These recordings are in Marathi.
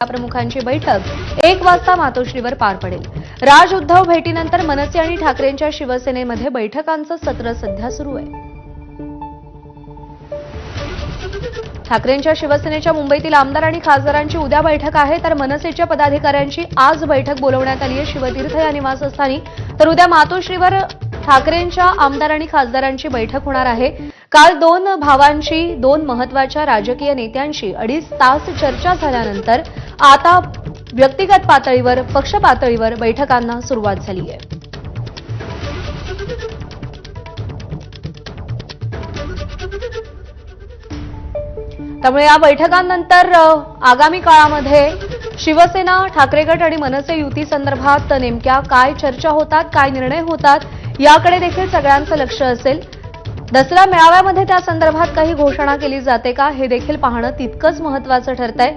प्रमुखांची बैठक 1 वाजता मातोश्रीवर पार पडेल। राज उद्धव भेटीनंतर मनसे आणि ठाकरेंच्या शिवसेनेमध्ये बैठकांचं सत्र सध्या सुरू आहे। ठाकरेंच्या शिवसेनेच्या मुंबईतील आमदार आणि खासदारांची उद्या बैठक आहे, तर मनसेच्या पदाधिकाऱ्यांची आज बैठक बोलवण्यात आली आहे शिवतीर्थ या निवासस्थानी। तर उद्या मातोश्रीवर ठाकरेंच्या आमदार आणि खासदारांची बैठक होणार आहे। काल दोन भावांची दोन महत्त्वाच्या राजकीय नेत्यांशी 2.5 तास चर्चा झाल्यानंतर आता व्यक्तिगत पातळीवर पक्ष पातळीवर बैठकांना सुरुवात झाली आहे। त्यामुळे या बैठकांनंतर आगामी काळामध्ये शिवसेना, ठाकरे गट आणि मनसे युती संदर्भात नेमक्या काय चर्चा होतात, काय निर्णय होतात याकडे देखील सगळ्यांचं लक्ष असेल। दसरा मेळाव्यामध्ये त्या संदर्भात काही घोषणा केली जाते का हे देखील पाहणं तितकंच महत्त्वाचं ठरतंय।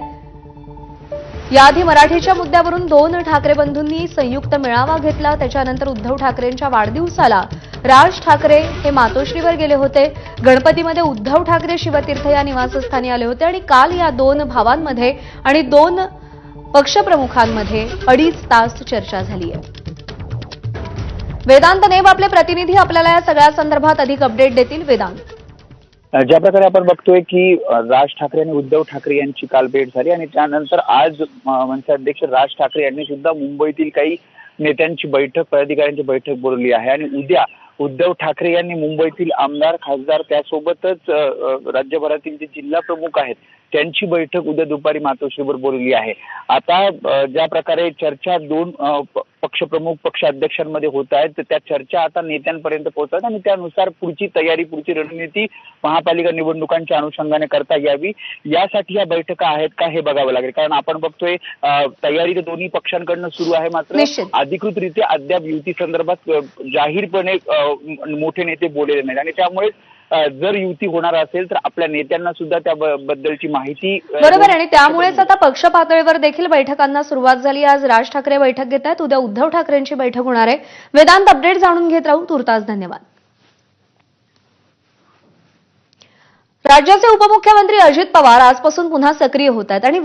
याआधी मराठीच्या मुद्द्यावरून दोन ठाकरे बंधूंनी संयुक्त मेळावा घेतला। त्याच्यानंतर उद्धव ठाकरेंच्या वाढदिवसाला राज ठाकरे हे मातोश्रीवर गेले होते। गणपतीमध्ये उद्धव ठाकरे शिवतीर्थ या निवासस्थानी आले होते आणि काल या दोन भावांमध्ये आणि दोन पक्षप्रमुखांमध्ये 2.5 तास चर्चा झाली आहे। वेदांत नेब आपले प्रतिनिधी आपल्याला या सगळ्या संदर्भात अधिक अपडेट देतील। वेदांत, ज्या प्रकारे आपण बघतोय की राज ठाकरे आणि उद्धव ठाकरे यांची काल भेट झाली आणि त्यानंतर आज मनसे अध्यक्ष राज ठाकरे यांनी सुद्धा मुंबईतील काही नेत्यांची बैठक, पदाधिकाऱ्यांची बैठक बोलवली आहे आणि उद्या उद्धव ठाकरे यांनी मुंबईतील आमदार, खासदार त्यासोबतच राज्यभरातील जे जिल्हा प्रमुख आहेत त्यांची बैठक उद्या दुपारी मातोश्रीवर बोलवली आहे। आता ज्या प्रकारे चर्चा दोन पक्षप्रमुख, पक्षाध्यक्षांमध्ये होत आहेत, तर त्या चर्चा आता नेत्यांपर्यंत पोहोचतात आणि त्यानुसार पुढची तयारी, पुढची रणनीती महापालिका निवडणुकांच्या अनुषंगाने करता यावी यासाठी या बैठका आहेत का हे बघावं लागेल। कारण आपण बघतोय तयारी तर दोन्ही पक्षांकडून सुरू आहे, मात्र अधिकृतरित्या अद्याप युती संदर्भात जाहीरपणे मोठे नेते बोललेले नाहीत आणि त्यामुळे जर युती होणार असेल तर आपल्या नेत्यांना सुद्धा त्याबद्दलची माहिती बरोबर। आणि त्यामुळेच आता पक्ष पातळीवर देखील बैठकांना सुरुवात झाली। आज राज ठाकरे बैठक घेत आहेत, उद्या उद्धव ठाकरेंची बैठक होणार आहे। वेदांत, अपडेट जाणून घेत राहू। तुर्तास धन्यवाद। राज्याचे उपमुख्यमंत्री अजित पवार आजपासून पुन्हा सक्रिय होत आहेत आणि